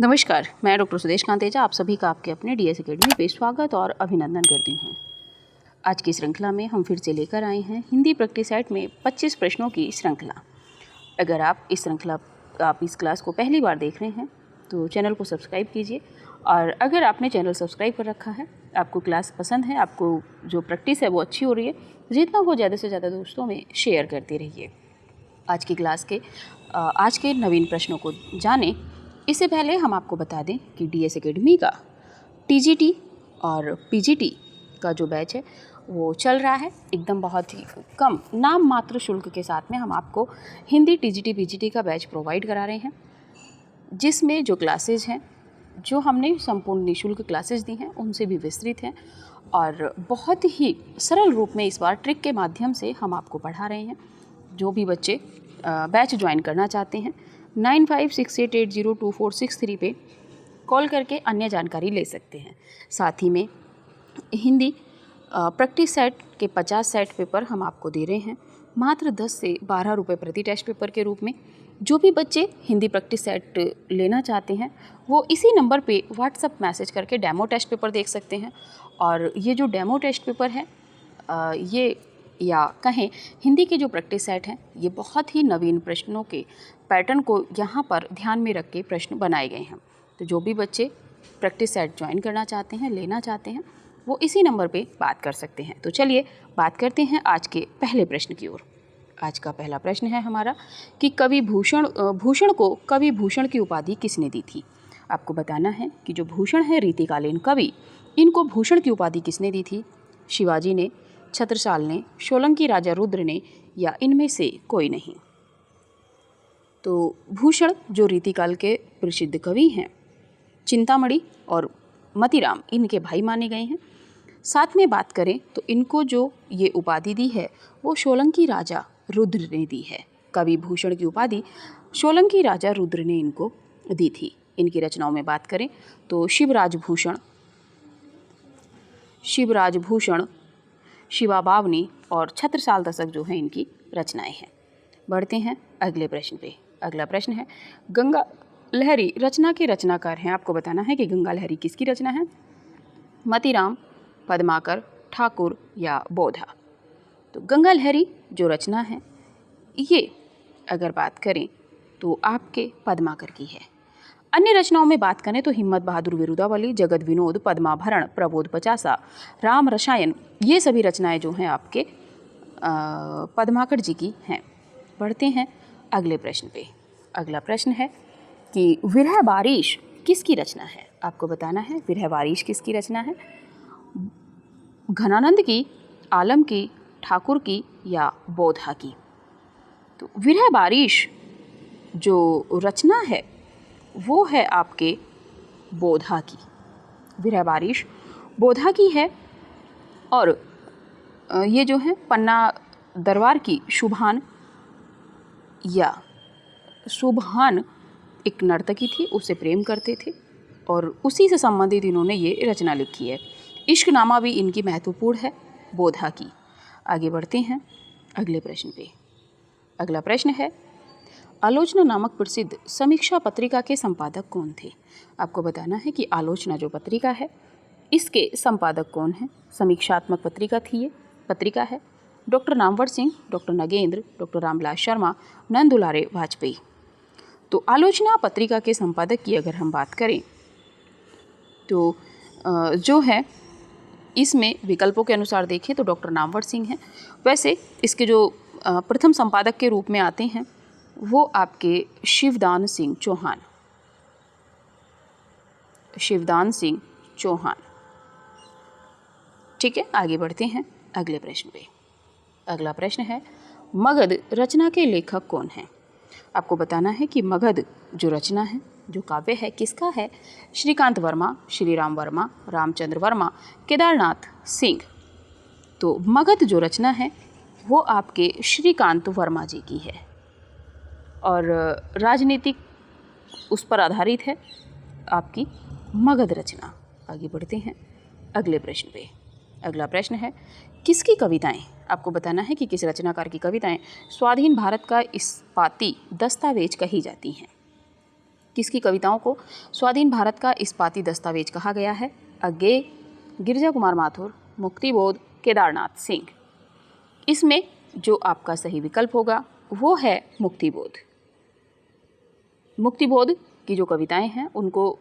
नमस्कार, मैं डॉक्टर सुदेश कांतेजा आप सभी का आपके अपने डीएस एकेडमी पे स्वागत और अभिनंदन करती हूँ। आज की श्रृंखला में हम फिर से लेकर आए हैं हिंदी प्रैक्टिस सेट में 25 प्रश्नों की श्रृंखला। अगर आप इस क्लास को पहली बार देख रहे हैं तो चैनल को सब्सक्राइब कीजिए, और अगर आपने चैनल सब्सक्राइब कर रखा है, आपको क्लास पसंद है, आपको जो प्रैक्टिस है वो अच्छी हो रही है, जितना हो ज़्यादा से ज़्यादा दोस्तों में शेयर करते रहिए। आज की क्लास के आज के नवीन प्रश्नों को जानें इससे पहले हम आपको बता दें कि डीएस एकेडमी का टीजीटी और पीजीटी का जो बैच है वो चल रहा है एकदम बहुत ही कम नाम मात्र शुल्क के साथ में। हम आपको हिंदी टीजीटी पीजीटी का बैच प्रोवाइड करा रहे हैं, जिसमें जो क्लासेज हैं, जो हमने संपूर्ण निःशुल्क क्लासेज दी हैं, उनसे भी विस्तृत हैं और बहुत ही सरल रूप में इस बार ट्रिक के माध्यम से हम आपको पढ़ा रहे हैं। जो भी बच्चे बैच ज्वाइन करना चाहते हैं 9568802463 पे कॉल करके अन्य जानकारी ले सकते हैं। साथ ही में हिंदी प्रैक्टिस सेट के 50 सेट पेपर हम आपको दे रहे हैं मात्र 10 से 12 रुपये प्रति टेस्ट पेपर के रूप में। जो भी बच्चे हिंदी प्रैक्टिस सेट लेना चाहते हैं वो इसी नंबर पे व्हाट्सएप मैसेज करके डेमो टेस्ट पेपर देख सकते हैं। और ये जो डेमो टेस्ट पेपर है ये या कहें हिंदी के जो प्रैक्टिस सेट हैं, ये बहुत ही नवीन प्रश्नों के पैटर्न को यहाँ पर ध्यान में रख के प्रश्न बनाए गए हैं। तो जो भी बच्चे प्रैक्टिस सेट ज्वाइन करना चाहते हैं, लेना चाहते हैं, वो इसी नंबर पे बात कर सकते हैं। तो चलिए बात करते हैं आज के पहले प्रश्न की ओर। आज का पहला प्रश्न है हमारा कि भूषण को कवि भूषण की उपाधि किसने दी थी। आपको बताना है कि जो भूषण है रीतिकालीन कवि, इनको भूषण की उपाधि किसने दी थी। शिवाजी ने, छत्रसाल ने, सोलंकी राजा रुद्र ने, या इनमें से कोई नहीं। तो भूषण जो रीतिकाल के प्रसिद्ध कवि हैं, चिंतामणि और मतीराम इनके भाई माने गए हैं। साथ में बात करें तो इनको जो ये उपाधि दी है वो सोलंकी राजा रुद्र ने दी है। कवि भूषण की उपाधि सोलंकी राजा रुद्र ने इनको दी थी। इनकी रचनाओं में बात करें तो शिवराज भूषण, शिवा बावनी और छत्रसाल दशक जो है इनकी रचनाएं हैं। बढ़ते हैं अगले प्रश्न पे। अगला प्रश्न है गंगा लहरी रचना के रचनाकार हैं। आपको बताना है कि गंगा लहरी किसकी रचना है। मतीराम, पद्माकर, ठाकुर या बोधा। तो गंगा लहरी जो रचना है ये अगर बात करें तो आपके पद्माकर की है। अन्य रचनाओं में बात करें तो हिम्मत बहादुर विरुदावली, जगत विनोद, पद्माभरण, प्रबोध पचासा, राम रसायन, ये सभी रचनाएं जो हैं आपके पद्माकर जी की हैं। बढ़ते हैं अगले प्रश्न पे। अगला प्रश्न है कि विरह बारिश किसकी रचना है। आपको बताना है विरह बारिश किसकी रचना है। घनानंद की, आलम की, ठाकुर की या बोधा की। तो विरह बारिश जो रचना है वो है आपके बोधा की। विरह बारिश बोधा की है। और ये जो है पन्ना दरबार की शुभान एक नर्तकी थी, उससे प्रेम करते थे और उसी से संबंधित इन्होंने ये रचना लिखी है। इश्कनामा भी इनकी महत्वपूर्ण है बोधा की। आगे बढ़ते हैं अगले प्रश्न पे। अगला प्रश्न है आलोचना नामक प्रसिद्ध समीक्षा पत्रिका के संपादक कौन थे। आपको बताना है कि आलोचना जो पत्रिका है इसके संपादक कौन हैं। समीक्षात्मक पत्रिका है doctor Namvar Singh, doctor Nagendra, doctor Ramvilas Sharma, Nand Dulare Vajpeyi. तो आलोचना पत्रिका के संपादक की अगर हम बात करें तो जो है इसमें विकल्पों के अनुसार देखें तो डॉक्टर नामवर सिंह हैं। वैसे इसके जो प्रथम संपादक के रूप में आते हैं वो आपके शिवदान सिंह चौहान। ठीक है, आगे बढ़ते हैं अगले प्रश्न पे। अगला प्रश्न है मगध रचना के लेखक कौन हैं। आपको बताना है कि मगध जो रचना है, जो काव्य है, किसका है। श्रीकांत वर्मा, श्रीराम वर्मा, रामचंद्र वर्मा, केदारनाथ सिंह। तो मगध जो रचना है वो आपके श्रीकांत वर्मा जी की है और राजनीतिक उस पर आधारित है आपकी मगध रचना। आगे बढ़ते हैं अगले प्रश्न पे। अगला प्रश्न है किसकी कविताएं। आपको बताना है कि किस रचनाकार की कविताएं स्वाधीन भारत का इस्पाती दस्तावेज कही जाती हैं। किसकी कविताओं को स्वाधीन भारत का इस्पाती दस्तावेज कहा गया है? अज्ञे, गिरिजा कुमार माथुर, मुक्तिबोध, केदारनाथ सिंह। इसमें जो आपका सही विकल्प होगा वो है मुक्तिबोध। मुक्तिबोध की जो कविताएं हैं उनको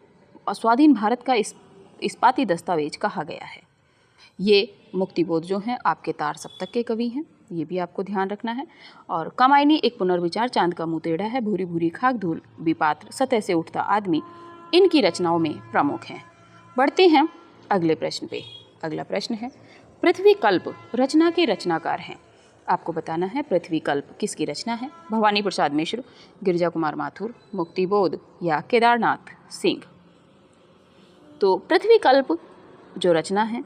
स्वाधीन भारत का इस्पाती दस्तावेज कहा गया है। ये मुक्तिबोध जो हैं आपके तार सप्तक के कवि हैं, ये भी आपको ध्यान रखना है। और कामायनी एक पुनर्विचार, चांद का मुँह टेढ़ा है, भूरी भूरी खाक धूल, विपात्र, सतह से उठता आदमी इनकी रचनाओं में प्रमुख हैं। बढ़ते हैं अगले प्रश्न पे। अगला प्रश्न है पृथ्वी कल्प रचना के रचनाकार हैं। आपको बताना है पृथ्वी कल्प किसकी रचना है? भवानी प्रसाद मिश्र, गिरिजा कुमार माथुर, मुक्तिबोध या केदारनाथ सिंह। तो पृथ्वी कल्प जो रचना है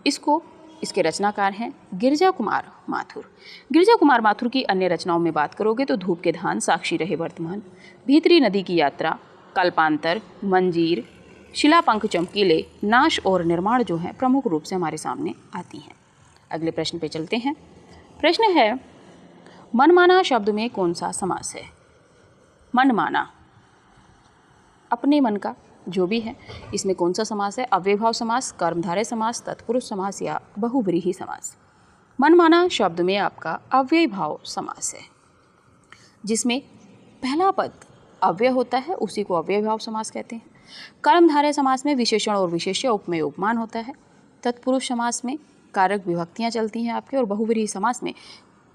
इसके रचनाकार हैं गिरिजा कुमार माथुर। गिरिजा कुमार माथुर की अन्य रचनाओं में बात करोगे तो धूप के धान, साक्षी रहे वर्तमान, भीतरी नदी की यात्रा, कल्पांतर, मंजीर, शिलापंख चमकीले, नाश और निर्माण जो हैं प्रमुख रूप से हमारे सामने आती हैं। अगले प्रश्न पे चलते हैं। प्रश्न है मनमाना शब्द में कौन सा समास है? मनमाना अपने मन का जो भी है, इसमें कौन सा समास है? अव्ययभाव समास, कर्मधारय समास, तत्पुरुष समास या बहुव्रीहि समास? मनमाना शब्द में आपका अव्ययभाव समास है, जिसमें पहला पद अव्यय होता है, उसी को अव्ययभाव समास कहते हैं। कर्मधारय समास में विशेषण और विशेष्य, उपमेय उपमान होता है। तत्पुरुष समास में कारक विभक्तियाँ चलती हैं आपके, और बहुव्रीहि समास में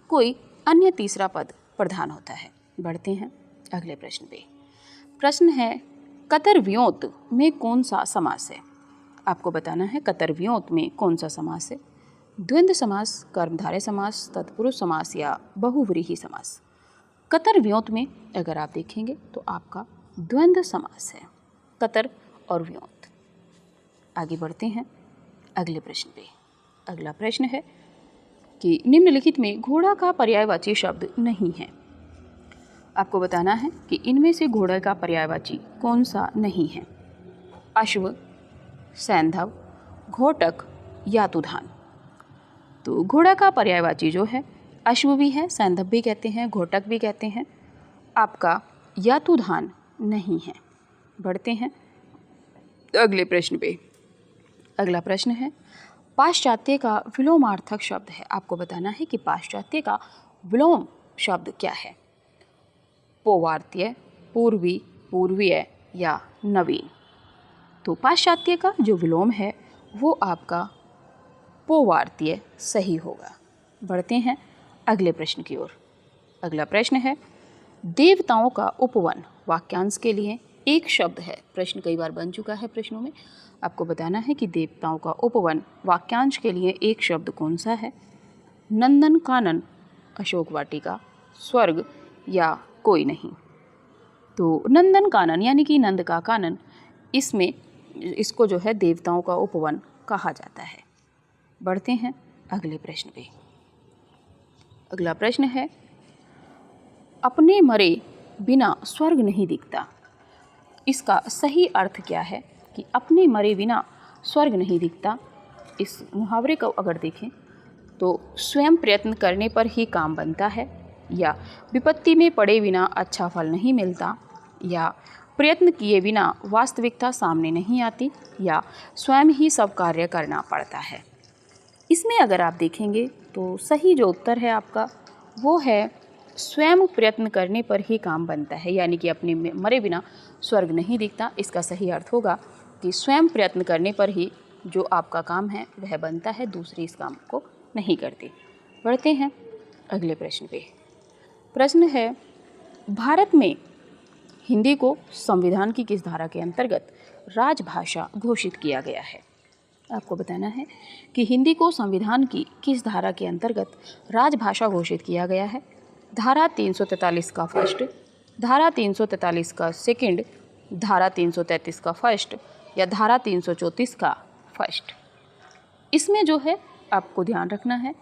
कोई अन्य तीसरा पद प्रधान होता है। बढ़ते हैं अगले प्रश्न पे। प्रश्न है कतर्व्योत में कौन सा समास है? आपको बताना है कतर्व्योत में कौन सा समास है? द्वंद्व समास, कर्मधारय समास, तत्पुरुष समास या बहुव्रीहि समास? कतर्व्योत में अगर आप देखेंगे तो आपका द्वंद्व समास है, कतर और व्योत। आगे बढ़ते हैं अगले प्रश्न पे। अगला प्रश्न है कि निम्नलिखित में घोड़ा का पर्यायवाची शब्द नहीं है। आपको बताना है कि इनमें से घोड़े का पर्यायवाची कौन सा नहीं है? अश्व, सैंधव, घोटक, यातुधान। तो घोड़ा का पर्यायवाची जो है अश्व भी है, सैंधव भी कहते हैं, घोटक भी कहते हैं, आपका यातुधान नहीं है। बढ़ते हैं अगले प्रश्न पे। अगला प्रश्न है पाश्चात्य का विलोमार्थक शब्द है। आपको बताना है कि पाश्चात्य का विलोम शब्द क्या है? पौवार्त्य, पूर्वी, पूर्वीय या नवीन? तो पाश्चात्य का जो विलोम है वो आपका पौवार्त्य सही होगा। बढ़ते हैं अगले प्रश्न की ओर। अगला प्रश्न है देवताओं का उपवन वाक्यांश के लिए एक शब्द है। प्रश्न कई बार बन चुका है प्रश्नों में। आपको बताना है कि देवताओं का उपवन वाक्यांश के लिए एक शब्द कौन सा है? नंदन कानन, अशोक वाटिका, स्वर्ग या कोई नहीं? तो नंदन कानन यानी कि नंद का कानन, इसको जो है देवताओं का उपवन कहा जाता है। बढ़ते हैं अगले प्रश्न पे। अगला प्रश्न है अपने मरे बिना स्वर्ग नहीं दिखता। इसका सही अर्थ क्या है कि अपने मरे बिना स्वर्ग नहीं दिखता? इस मुहावरे को अगर देखें तो स्वयं प्रयत्न करने पर ही काम बनता है, या विपत्ति में पड़े बिना अच्छा फल नहीं मिलता, या प्रयत्न किए बिना वास्तविकता सामने नहीं आती, या स्वयं ही सब कार्य करना पड़ता है। इसमें अगर आप देखेंगे तो सही जो उत्तर है आपका वो है स्वयं प्रयत्न करने पर ही काम बनता है, यानी कि अपने मरे बिना स्वर्ग नहीं दिखता। इसका सही अर्थ होगा कि स्वयं प्रयत्न करने पर ही जो आपका काम है वह बनता है, दूसरे इस काम को नहीं करते। बढ़ते हैं अगले प्रश्न पे। प्रश्न है भारत में हिंदी को संविधान की किस धारा के अंतर्गत राजभाषा घोषित किया गया है? आपको बताना है कि हिंदी को संविधान की किस धारा के अंतर्गत राजभाषा घोषित किया गया है। धारा 343 का फर्स्ट, धारा 343 का सेकंड, धारा 333 का फर्स्ट या धारा 334 का फर्स्ट? इसमें जो है आपको ध्यान रखना है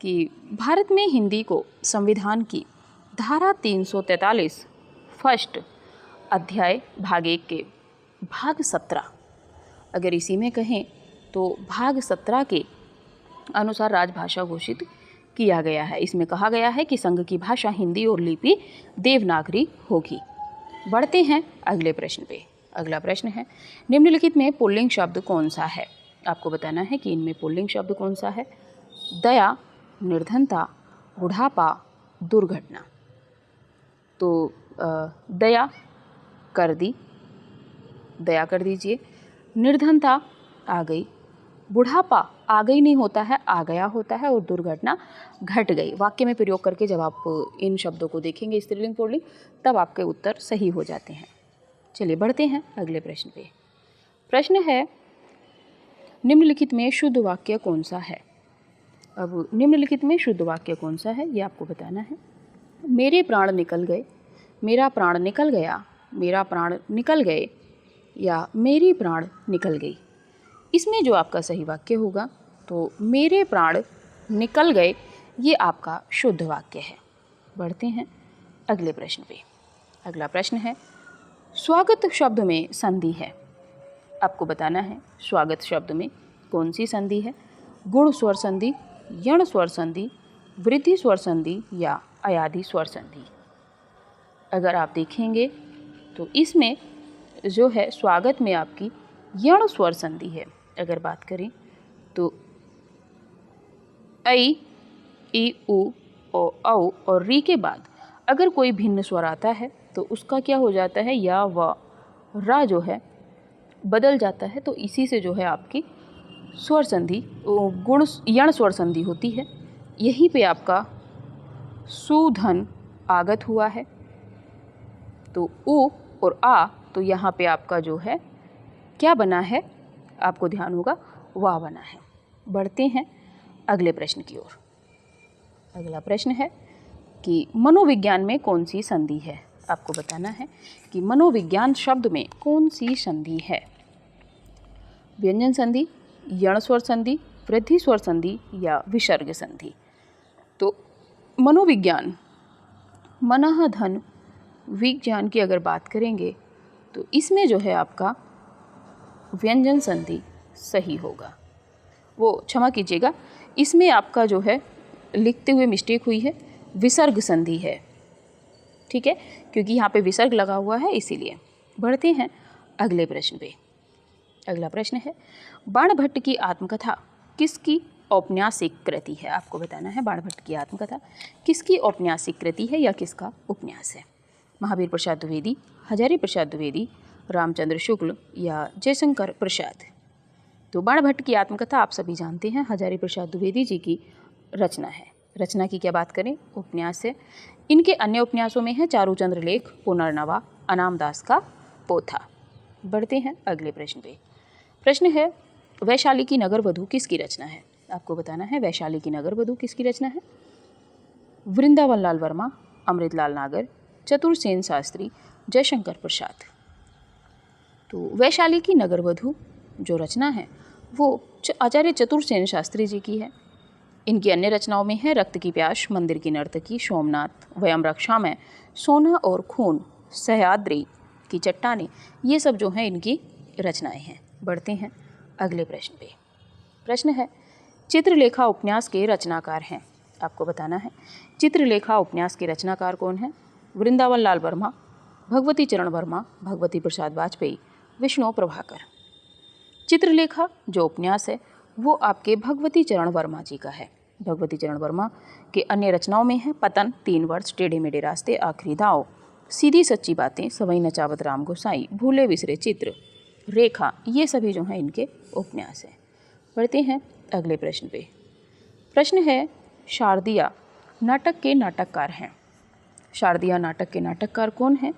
कि भारत में हिंदी को संविधान की धारा 343 फर्स्ट अध्याय भाग 1 के भाग 17, अगर इसी में कहें तो भाग 17 के अनुसार राजभाषा घोषित किया गया है। इसमें कहा गया है कि संघ की भाषा हिंदी और लिपि देवनागरी होगी। बढ़ते हैं अगले प्रश्न पे। अगला प्रश्न है, निम्नलिखित में पुल्लिंग शब्द कौन सा है? आपको बताना है कि इनमें पुल्लिंग शब्द कौन सा है। दया, निर्धनता, बुढ़ापा, दुर्घटना। तो दया कर दी, दया कर दीजिए। निर्धनता आ गई, बुढ़ापा आ गई नहीं होता है, आ गया होता है, और दुर्घटना घट गई। वाक्य में प्रयोग करके जब आप इन शब्दों को देखेंगे स्त्रीलिंग पुल्लिंग, तब आपके उत्तर सही हो जाते हैं। चलिए बढ़ते हैं अगले प्रश्न पे। प्रश्न है, निम्नलिखित में शुद्ध वाक्य कौन सा है? अब निम्नलिखित में शुद्ध वाक्य कौन सा है ये आपको बताना है। मेरे प्राण निकल गए, मेरा प्राण निकल गया, मेरा प्राण निकल गए, या मेरी प्राण निकल गई। इसमें जो आपका सही वाक्य होगा, तो मेरे प्राण निकल गए, ये आपका शुद्ध वाक्य है। बढ़ते हैं अगले प्रश्न पे। अगला प्रश्न है, स्वागत शब्द में संधि है। आपको बताना है स्वागत शब्द में कौन सी संधि है। गुण स्वर संधि, यण स्वर संधि, वृद्धि स्वर संधि, या अयादि स्वर संधि। अगर आप देखेंगे तो इसमें जो है स्वागत में आपकी यण स्वर संधि है। अगर बात करें तो ऐ, ई, उ, ओ, औ और री के बाद अगर कोई भिन्न स्वर आता है तो उसका क्या हो जाता है, या व रा जो है बदल जाता है। तो इसी से जो है आपकी स्वर संधि गुण यण स्वर संधि होती है। यहीं पे आपका सुधन आगत हुआ है, तो उ और आ, तो यहाँ पे आपका जो है क्या बना है, आपको ध्यान होगा, वाह बना है। बढ़ते हैं अगले प्रश्न की ओर। अगला प्रश्न है कि मनोविज्ञान में कौन सी संधि है? आपको बताना है कि मनोविज्ञान शब्द में कौन सी संधि है। व्यंजन संधि, यण स्वर संधि, वृद्धि स्वर संधि, या विसर्ग संधि। तो मनोविज्ञान, मनः धन विज्ञान की अगर बात करेंगे तो इसमें जो है आपका व्यंजन संधि सही होगा। वो क्षमा कीजिएगा, इसमें आपका जो है लिखते हुए मिस्टेक हुई है, विसर्ग संधि है। ठीक है, क्योंकि यहाँ पे विसर्ग लगा हुआ है इसीलिए। बढ़ते हैं अगले प्रश्न पे। अगला प्रश्न है, बाणभट्ट की आत्मकथा किसकी औपन्यासिक कृति है? आपको बताना है बाणभट्ट की आत्मकथा किसकी औपन्यासिक कृति है या किसका उपन्यास है। महावीर प्रसाद द्विवेदी, हजारी प्रसाद द्विवेदी, रामचंद्र शुक्ल, या जयशंकर प्रसाद। तो बाणभट्ट की आत्मकथा आप सभी जानते हैं हजारी प्रसाद द्विवेदी जी की रचना है। रचना की क्या बात करें, उपन्यास है। इनके अन्य उपन्यासों में है चारूचंद्र लेख, पुनर्नवा, अनाम दास का पोथा। बढ़ते हैं अगले प्रश्न पे। प्रश्न है, वैशाली की नगर वधू किसकी रचना है? आपको बताना है वैशाली की नगर वधू किसकी रचना है। वृंदावन लाल वर्मा, अमृतलाल नागर, चतुरसेन शास्त्री, जयशंकर प्रसाद। तो वैशाली की नगर वधू जो रचना है वो आचार्य चतुरसेन शास्त्री जी की है। इनकी अन्य रचनाओं में है रक्त की प्यास, मंदिर की नर्तकी, सोमनाथ, वयम रक्षा में, सोना और खून, सह्याद्री की चट्टानें, ये सब जो हैं इनकी रचनाएं हैं। बढ़ते हैं अगले प्रश्न पे। प्रश्न है, चित्रलेखा उपन्यास के रचनाकार हैं। आपको बताना है चित्रलेखा उपन्यास के रचनाकार कौन है। वृंदावन लाल वर्मा, भगवती चरण वर्मा, भगवती प्रसाद वाजपेयी, विष्णु प्रभाकर। चित्रलेखा जो उपन्यास है वो आपके भगवती चरण वर्मा जी का है। भगवती चरण वर्मा के अन्य रचनाओं में है पतन, 3 वर्ष, टेढ़े मेढ़े रास्ते, आखिरी दाव, सीधी सच्ची बातें, सवई नचावत राम गोसाई, भूले बिसरे चित्र, रेखा, ये सभी जो हैं इनके उपन्यास हैं। बढ़ते हैं अगले प्रश्न पे। प्रश्न है, शारदिया नाटक के नाटककार हैं। शारदिया नाटक के नाटककार कौन हैं।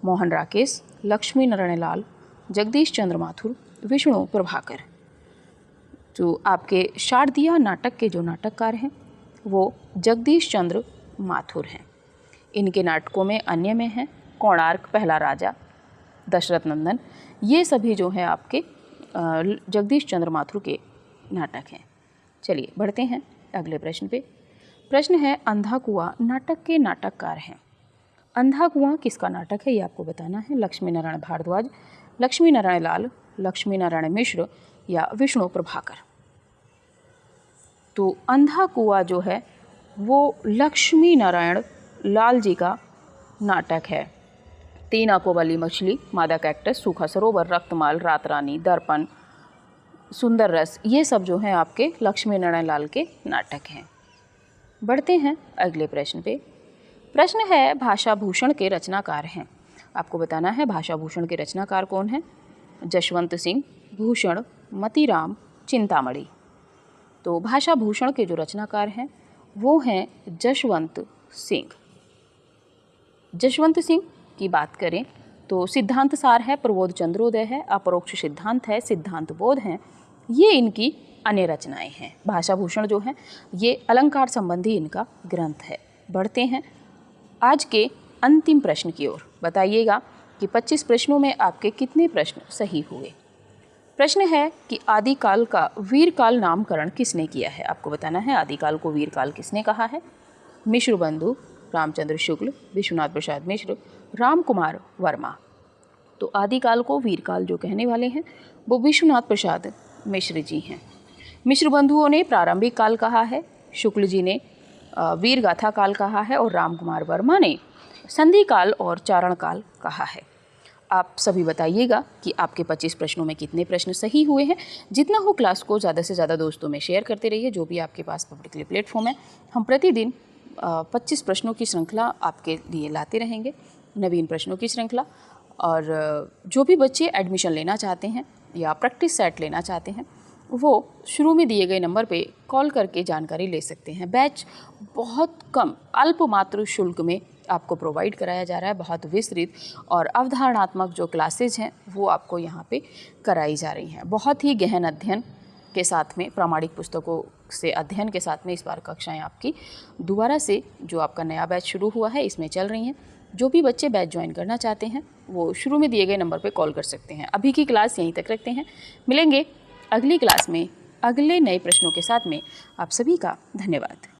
मोहन राकेश, लक्ष्मी नारायण लाल, जगदीश चंद्र माथुर, विष्णु प्रभाकर। जो आपके शारदिया नाटक के जो नाटककार हैं वो जगदीश चंद्र माथुर हैं। इनके नाटकों में अन्य में हैं कोणार्क, पहला राजा, दशरथ नंदन, ये सभी जो हैं आपके जगदीश चंद्र माथुर के नाटक हैं। चलिए बढ़ते हैं अगले प्रश्न पे। प्रश्न है, अंधा कुआं नाटक के नाटककार हैं। अंधा कुआं किसका नाटक है ये आपको बताना है। लक्ष्मी नारायण भारद्वाज, लक्ष्मी नारायण लाल, लक्ष्मी नारायण मिश्र, या विष्णु प्रभाकर। तो अंधा कुआं जो है वो लक्ष्मी नारायण लाल जी का नाटक है। 3 आंखों वाली मछली, मादा कैक्टस, सूखा सरोवर, रक्तमाल, रात रानी, दर्पण, सुंदर रस, ये सब जो हैं आपके लक्ष्मी नारायण लाल के नाटक हैं। बढ़ते हैं अगले प्रश्न पे। प्रश्न है भाषा भूषण के रचनाकार हैं। आपको बताना है भाषा भूषण के रचनाकार कौन हैं। जशवंत सिंह, भूषण, मतीराम, चिंतामणि। तो भाषा भूषण के जो रचनाकार हैं वो हैं जशवंत सिंह। जशवंत सिंह की बात करें तो सिद्धांत सार है, प्रबोध चंद्रोदय है, अपरोक्ष सिद्धांत है, सिद्धांत बोध है, ये इनकी अन्य रचनाएं हैं। भाषा भूषण जो है ये अलंकार संबंधी इनका ग्रंथ है। बढ़ते हैं आज के अंतिम प्रश्न की ओर। बताइएगा कि 25 प्रश्नों में आपके कितने प्रश्न सही हुए। प्रश्न है कि आदिकाल का वीरकाल नामकरण किसने किया है। आपको बताना है आदिकाल को वीरकाल किसने कहा है। मिश्र बंधु, रामचंद्र शुक्ल, विश्वनाथ प्रसाद मिश्र, राम कुमार वर्मा। तो आदिकाल को वीरकाल जो कहने वाले हैं वो विश्वनाथ प्रसाद मिश्र जी हैं। मिश्र बंधुओं ने प्रारंभिक काल कहा है, शुक्ल जी ने वीर गाथा काल कहा है और राम कुमार वर्मा ने संधि काल और चारण काल कहा है। आप सभी बताइएगा कि आपके 25 प्रश्नों में कितने प्रश्न सही हुए हैं। जितना हो क्लास को ज़्यादा से ज़्यादा दोस्तों में शेयर करते रहिए, जो भी आपके पास पब्लिकली प्लेटफॉर्म है। हम प्रतिदिन 25 प्रश्नों की श्रृंखला आपके लिए लाते रहेंगे, नवीन प्रश्नों की श्रृंखला। और जो भी बच्चे एडमिशन लेना चाहते हैं या प्रैक्टिस सेट लेना चाहते हैं वो शुरू में दिए गए नंबर पे कॉल करके जानकारी ले सकते हैं। बैच बहुत कम अल्प मात्र शुल्क में आपको प्रोवाइड कराया जा रहा है। बहुत विस्तृत और अवधारणात्मक जो क्लासेज हैं वो आपको यहाँ पे कराई जा रही हैं। बहुत ही गहन अध्ययन के साथ में, प्रामाणिक पुस्तकों से अध्ययन के साथ में इस बार कक्षाएं आपकी दोबारा से जो आपका नया बैच शुरू हुआ है इसमें चल रही हैं। जो भी बच्चे बैच ज्वाइन करना चाहते हैं वो शुरू में दिए गए नंबर पर कॉल कर सकते हैं। अभी की क्लास यहीं तक रखते हैं, मिलेंगे अगली क्लास में अगले नए प्रश्नों के साथ में। आप सभी का धन्यवाद।